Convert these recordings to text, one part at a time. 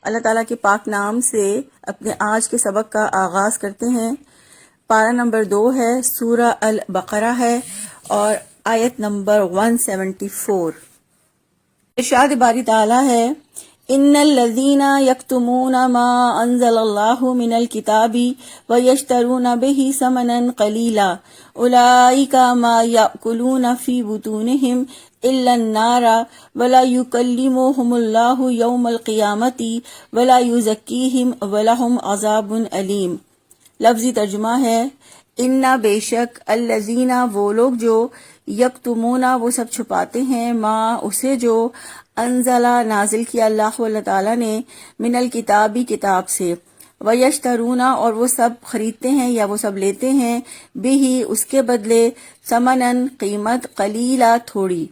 اللہ تعالیٰ کے پاک نام سے اپنے آج کے سبق کا آغاز کرتے ہیں۔ پارہ نمبر 2 ہے، سورہ البقرہ ہے اور آیت نمبر 174۔ ارشاد باری تعالیٰ ہے، ان الذین یکتمون ما انزل اللہ من الکتاب ویشترون بہ ثمنا قلیلا اولئک ما یأکلون فی بطونہم الا النار ولا یکلمہم اللہ یوم القیامۃ ولا یزکیہم ولہم عذاب علیم۔ لفظی ترجمہ ہے، انا بے شک، الذین وہ لوگ جو، یکتمونا وہ سب چھپاتے ہیں، ما اسے جو، انزلہ نازل کیا اللہ تعالیٰ نے، من الکتابی کتاب سے، ویشترونا اور وہ سب خریدتے ہیں یا وہ سب لیتے ہیں، بہی اس کے بدلے، ثمنن قیمت، قلیلا تھوڑی،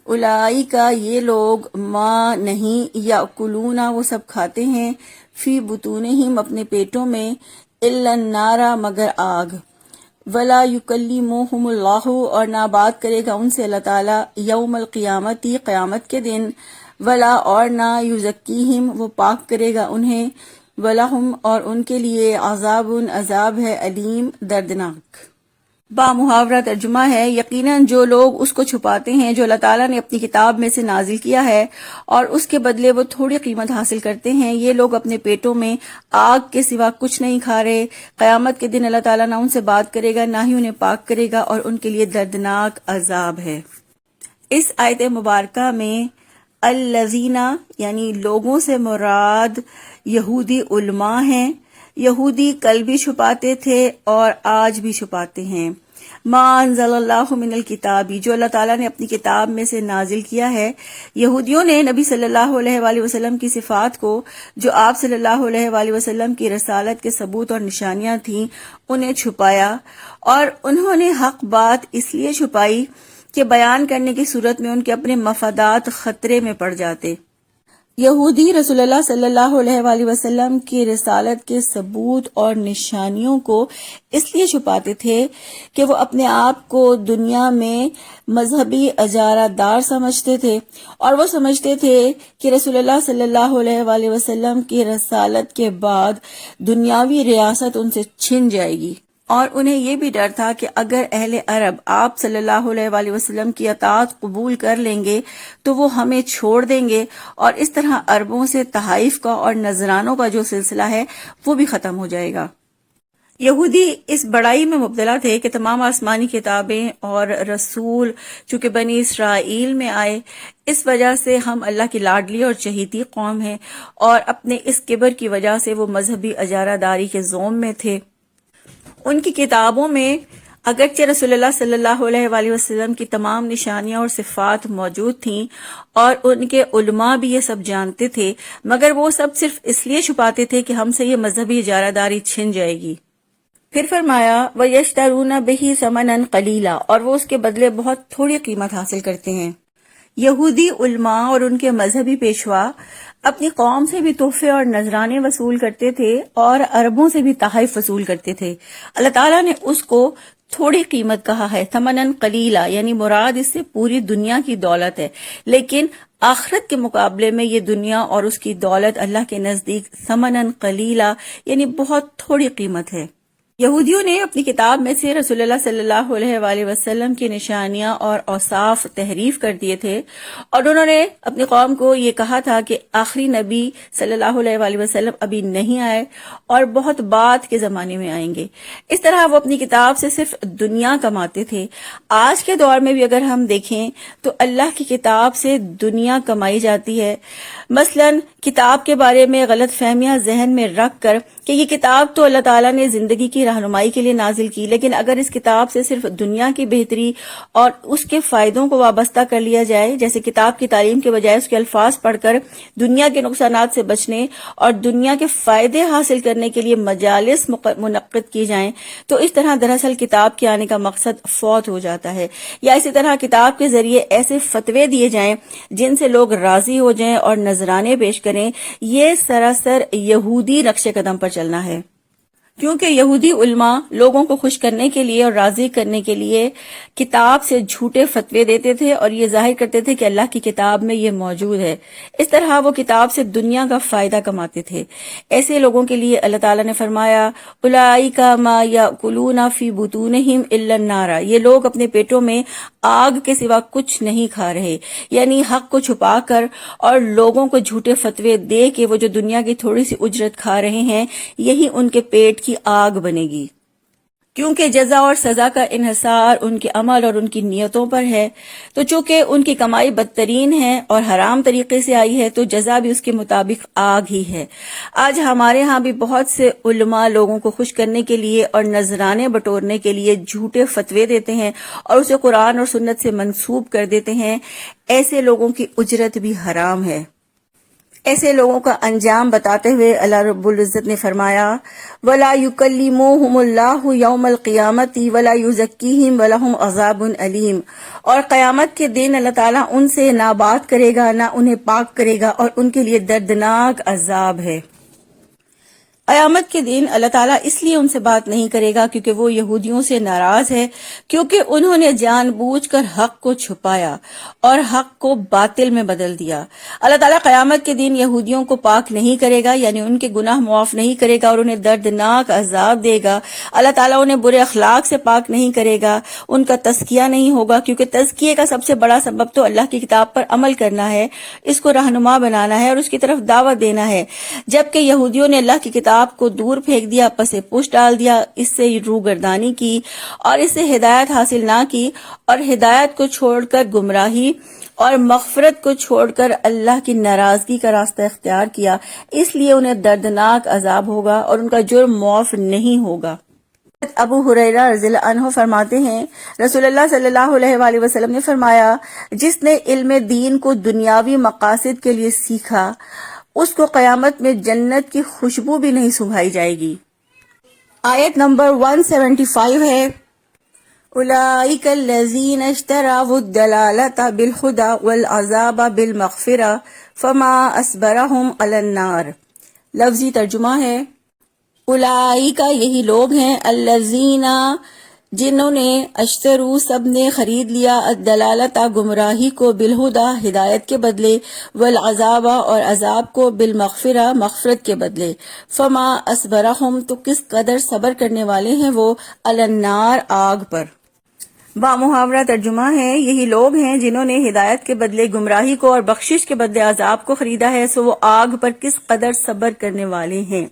اولئیکا یہ لوگ، ما نہیں، یاکلونا وہ سب کھاتے ہیں، فی بطونہم اپنے پیٹوں میں، الا النار مگر آگ، ولا یکلمہم اللہ اور نہ بات کرے گا ان سے اللہ تعالیٰ، یوم القیامتی قیامت کے دن، ولا اور نہ، یزکیہم وہ پاک کرے گا انہیں، ولہم اور ان کے لیے، عذاب عذاب ہے، علیم دردناک۔ با محاورہ ترجمہ ہے، یقیناً جو لوگ اس کو چھپاتے ہیں جو اللہ تعالیٰ نے اپنی کتاب میں سے نازل کیا ہے اور اس کے بدلے وہ تھوڑی قیمت حاصل کرتے ہیں، یہ لوگ اپنے پیٹوں میں آگ کے سوا کچھ نہیں کھا رہے۔ قیامت کے دن اللہ تعالیٰ نہ ان سے بات کرے گا، نہ ہی انہیں پاک کرے گا اور ان کے لیے دردناک عذاب ہے۔ اس آیت مبارکہ میں الذین یعنی لوگوں سے مراد یہودی علماء ہیں۔ یہودی کل بھی چھپاتے تھے اور آج بھی چھپاتے ہیں۔ ما انزل اللہ من الکتابی جو اللہ تعالیٰ نے اپنی کتاب میں سے نازل کیا ہے۔ یہودیوں نے نبی صلی اللہ علیہ وآلہ وسلم کی صفات کو، جو آپ صلی اللہ علیہ وآلہ وسلم کی رسالت کے ثبوت اور نشانیاں تھیں، انہیں چھپایا، اور انہوں نے حق بات اس لیے چھپائی کہ بیان کرنے کی صورت میں ان کے اپنے مفادات خطرے میں پڑ جاتے۔ یہودی رسول اللہ صلی اللہ علیہ وآلہ وسلم کی رسالت کے ثبوت اور نشانیوں کو اس لیے چھپاتے تھے کہ وہ اپنے آپ کو دنیا میں مذہبی اجارہ دار سمجھتے تھے، اور وہ سمجھتے تھے کہ رسول اللہ صلی اللہ علیہ وآلہ وسلم کی رسالت کے بعد دنیاوی ریاست ان سے چھن جائے گی، اور انہیں یہ بھی ڈر تھا کہ اگر اہل عرب آپ صلی اللہ علیہ وآلہ وسلم کی اطاعت قبول کر لیں گے تو وہ ہمیں چھوڑ دیں گے، اور اس طرح عربوں سے تحائف کا اور نذرانوں کا جو سلسلہ ہے وہ بھی ختم ہو جائے گا۔ یہودی اس بڑائی میں مبتلا تھے کہ تمام آسمانی کتابیں اور رسول چونکہ بنی اسرائیل میں آئے، اس وجہ سے ہم اللہ کی لاڈلی اور چہیتی قوم ہیں، اور اپنے اس کبر کی وجہ سے وہ مذہبی اجارہ داری کے زوم میں تھے۔ ان کی کتابوں میں اگرچہ رسول اللہ صلی اللہ علیہ وآلہ وسلم کی تمام نشانیاں اور صفات موجود تھیں، اور ان کے علماء بھی یہ سب جانتے تھے، مگر وہ سب صرف اس لیے چھپاتے تھے کہ ہم سے یہ مذہبی اجارہ داری چھن جائے گی۔ پھر فرمایا، وَيَشْتَرُونَ بِهِ ثَمَنًا قَلِيلًا اور وہ اس کے بدلے بہت تھوڑی قیمت حاصل کرتے ہیں۔ یہودی علماء اور ان کے مذہبی پیشوا اپنی قوم سے بھی تحفے اور نذرانے وصول کرتے تھے اور عربوں سے بھی تحائف وصول کرتے تھے۔ اللہ تعالیٰ نے اس کو تھوڑی قیمت کہا ہے، ثمنًا قلیلا، یعنی مراد اس سے پوری دنیا کی دولت ہے، لیکن آخرت کے مقابلے میں یہ دنیا اور اس کی دولت اللہ کے نزدیک ثمنًا قلیلا یعنی بہت تھوڑی قیمت ہے۔ یہودیوں نے اپنی کتاب میں سے رسول اللہ صلی اللہ علیہ وآلہ وسلم کی نشانیاں اور اوصاف تحریف کر دیے تھے، اور انہوں نے اپنی قوم کو یہ کہا تھا کہ آخری نبی صلی اللہ علیہ وآلہ وسلم ابھی نہیں آئے اور بہت بعد کے زمانے میں آئیں گے۔ اس طرح وہ اپنی کتاب سے صرف دنیا کماتے تھے۔ آج کے دور میں بھی اگر ہم دیکھیں تو اللہ کی کتاب سے دنیا کمائی جاتی ہے۔ مثلا کتاب کے بارے میں غلط فہمیاں ذہن میں رکھ کر کہ یہ کتاب تو اللہ تعالیٰ نے زندگی کی رہنمائی کے لیے نازل کی، لیکن اگر اس کتاب سے صرف دنیا کی بہتری اور اس کے فائدوں کو وابستہ کر لیا جائے، جیسے کتاب کی تعلیم کے بجائے اس کے الفاظ پڑھ کر دنیا کے نقصانات سے بچنے اور دنیا کے فائدے حاصل کرنے کے لیے مجالس منعقد کی جائیں، تو اس طرح دراصل کتاب کے آنے کا مقصد فوت ہو جاتا ہے۔ یا اسی طرح کتاب کے ذریعے ایسے فتوے دیے جائیں جن سے لوگ راضی ہو جائیں اور نذرانے پیش کریں، یہ سراسر یہودی نقش قدم پر چلنا ہے۔ کیونکہ یہودی علماء لوگوں کو خوش کرنے کے لیے اور راضی کرنے کے لیے کتاب سے جھوٹے فتوے دیتے تھے اور یہ ظاہر کرتے تھے کہ اللہ کی کتاب میں یہ موجود ہے. اس طرح وہ کتاب سے دنیا کا فائدہ کماتے تھے. ایسے لوگوں کے لیے اللہ تعالیٰ نے فرمایا اولئک ما یاکلون فی بطونہم الا النار، یہ لوگ اپنے پیٹوں میں آگ کے سوا کچھ نہیں کھا رہے، یعنی حق کو چھپا کر اور لوگوں کو جھوٹے فتوے دے کے وہ جو دنیا کی تھوڑی سی اجرت کھا رہے ہیں یہی ان کے پیٹ کی آگ بنے گی. کیونکہ جزا اور سزا کا انحصار ان کے عمل اور ان کی نیتوں پر ہے، تو چونکہ ان کی کمائی بدترین ہے اور حرام طریقے سے آئی ہے تو جزا بھی اس کے مطابق آگ ہی ہے. آج ہمارے ہاں بھی بہت سے علماء لوگوں کو خوش کرنے کے لیے اور نذرانے بٹورنے کے لیے جھوٹے فتوے دیتے ہیں اور اسے قرآن اور سنت سے منسوب کر دیتے ہیں. ایسے لوگوں کی اجرت بھی حرام ہے. ایسے لوگوں کا انجام بتاتے ہوئے اللہ رب العزت نے فرمایا وَلَا يُكَلِّمُهُمُ اللَّهُ يَوْمَ الْقِيَامَةِ وَلَا يُزَكِّيهِمْ وَلَهُمْ عَذَابٌ أَلِيمٌ، اور قیامت کے دن اللہ تعالیٰ ان سے نہ بات کرے گا نہ انہیں پاک کرے گا اور ان کے لیے دردناک عذاب ہے. قیامت کے دن اللہ تعالیٰ اس لیے ان سے بات نہیں کرے گا کیونکہ وہ یہودیوں سے ناراض ہے، کیونکہ انہوں نے جان بوجھ کر حق کو چھپایا اور حق کو باطل میں بدل دیا. اللہ تعالیٰ قیامت کے دن یہودیوں کو پاک نہیں کرے گا، یعنی ان کے گناہ معاف نہیں کرے گا اور انہیں دردناک عذاب دے گا. اللہ تعالیٰ انہیں برے اخلاق سے پاک نہیں کرے گا، ان کا تزکیہ نہیں ہوگا، کیونکہ تزکیے کا سب سے بڑا سبب تو اللہ کی کتاب پر عمل کرنا ہے، اس کو رہنما بنانا ہے اور اس کی طرف دعوت دینا ہے. جبکہ یہودیوں نے اللہ کی کتاب کو دور پھینک دیا، پسے پش ڈال دیا، اس سے روگردانی کی اور اس سے ہدایت حاصل نہ کی، اور ہدایت کو چھوڑ کر گمراہی اور مغفرت کو چھوڑ کر اللہ کی ناراضگی کا راستہ اختیار کیا. اس لیے انہیں دردناک عذاب ہوگا اور ان کا جرم معاف نہیں ہوگا. ابو ہریرہ رضی اللہ عنہ فرماتے ہیں رسول اللہ صلی اللہ علیہ وآلہ وسلم نے فرمایا جس نے علم دین کو دنیاوی مقاصد کے لیے سیکھا اس کو قیامت میں جنت کی خوشبو بھی نہیں سنگھائی جائے گی. آیت نمبر 175 ہے اولئک الذین اشتروا الضلالۃ بالہدی والعذاب بالمغفرہ فما اصبرہم علی النار. لفظی ترجمہ ہے اولئک یہی لوگ ہیں الذین جنہوں نے اشترو سب نے خرید لیا الدلالت گمراہی کو بالہدا ہدایت کے بدلے والعذاب اور عذاب کو بالمغفرہ مغفرت کے بدلے. فما اصبرہم تو کس قدر صبر کرنے والے ہیں وہ علی النار آگ پر. بامحاورہ ترجمہ ہے یہی لوگ ہیں جنہوں نے ہدایت کے بدلے گمراہی کو اور بخشش کے بدلے عذاب کو خریدا ہے، سو وہ آگ پر کس قدر صبر کرنے والے ہیں.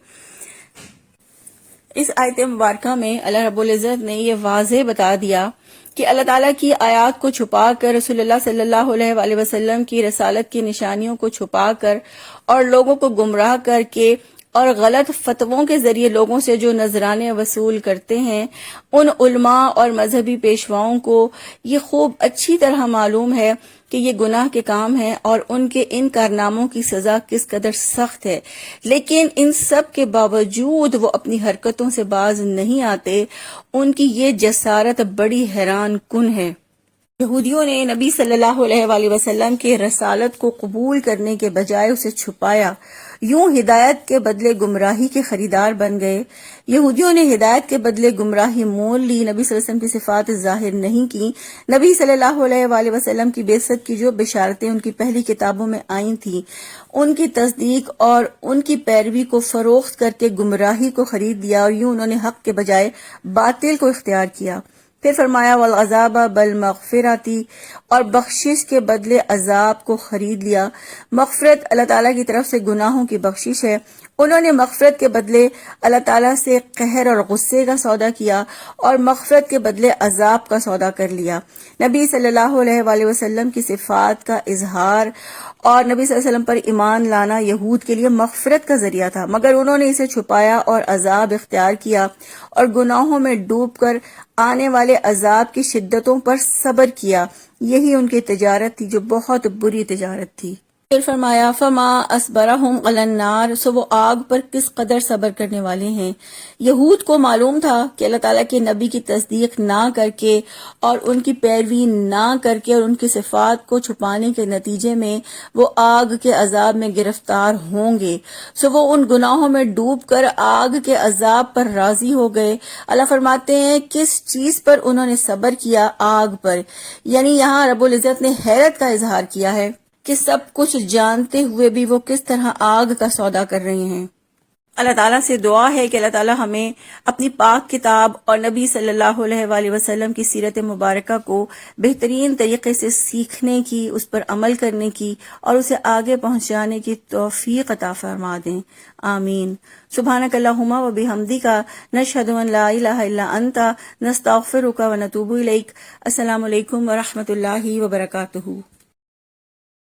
اس آیت مبارکہ میں اللہ رب العزت نے یہ واضح بتا دیا کہ اللہ تعالیٰ کی آیات کو چھپا کر، رسول اللہ صلی اللہ علیہ وآلہ وسلم کی رسالت کی نشانیوں کو چھپا کر اور لوگوں کو گمراہ کر کے اور غلط فتووں کے ذریعے لوگوں سے جو نذرانے وصول کرتے ہیں، ان علماء اور مذہبی پیشواؤں کو یہ خوب اچھی طرح معلوم ہے کہ یہ گناہ کے کام ہیں اور ان کے ان کارناموں کی سزا کس قدر سخت ہے. لیکن ان سب کے باوجود وہ اپنی حرکتوں سے باز نہیں آتے. ان کی یہ جسارت بڑی حیران کن ہے. یہودیوں نے نبی صلی اللہ علیہ وآلہ وسلم کی رسالت کو قبول کرنے کے بجائے اسے چھپایا، یوں ہدایت کے بدلے گمراہی کے خریدار بن گئے. یہودیوں نے ہدایت کے بدلے گمراہی مول لی، نبی صلی اللہ علیہ وسلم کی صفات ظاہر نہیں کی. نبی صلی اللہ علیہ وآلہ وسلم کی بعثت کی جو بشارتیں ان کی پہلی کتابوں میں آئی تھیں ان کی تصدیق اور ان کی پیروی کو فروخت کر کے گمراہی کو خرید دیا، اور یوں انہوں نے حق کے بجائے باطل کو اختیار کیا. پھر فرمایا والعذاب بالمغفرتی، اور بخشش کے بدلے عذاب کو خرید لیا. مغفرت اللہ تعالیٰ کی طرف سے گناہوں کی بخشش ہے. انہوں نے مغفرت کے بدلے اللہ تعالیٰ سے قہر اور غصے کا سودا کیا اور مغفرت کے بدلے عذاب کا سودا کر لیا. نبی صلی اللہ علیہ وآلہ وسلم کی صفات کا اظہار اور نبی صلی اللہ علیہ وسلم پر ایمان لانا یہود کے لیے مغفرت کا ذریعہ تھا، مگر انہوں نے اسے چھپایا اور عذاب اختیار کیا اور گناہوں میں ڈوب کر آنے والے عذاب کی شدتوں پر صبر کیا. یہی ان کی تجارت تھی جو بہت بری تجارت تھی. پھر فرمایا فما اسبرہم علی النار، سو وہ آگ پر کس قدر صبر کرنے والے ہیں۔ یہود کو معلوم تھا کہ اللہ تعالیٰ کے نبی کی تصدیق نہ کر کے اور ان کی پیروی نہ کر کے اور ان کی صفات کو چھپانے کے نتیجے میں وہ آگ کے عذاب میں گرفتار ہوں گے، سو وہ ان گناہوں میں ڈوب کر آگ کے عذاب پر راضی ہو گئے۔ اللہ فرماتے ہیں کس چیز پر انہوں نے صبر کیا؟ آگ پر، یعنی یہاں رب العزت نے حیرت کا اظہار کیا ہے کہ سب کچھ جانتے ہوئے بھی وہ کس طرح آگ کا سودا کر رہے ہیں۔ اللہ تعالیٰ سے دعا ہے کہ اللہ تعالیٰ ہمیں اپنی پاک کتاب اور نبی صلی اللہ علیہ وآلہ وسلم کی سیرت مبارکہ کو بہترین طریقے سے سیکھنے کی، اس پر عمل کرنے کی اور اسے آگے پہنچانے کی توفیق عطا فرما دیں، آمین۔ سبحانک اللہم و بحمدک، نشہد ان لا الہ الا انت، نستغفرک و نتوب الیک۔ السلام علیکم ورحمۃ اللہ وبرکاتہ۔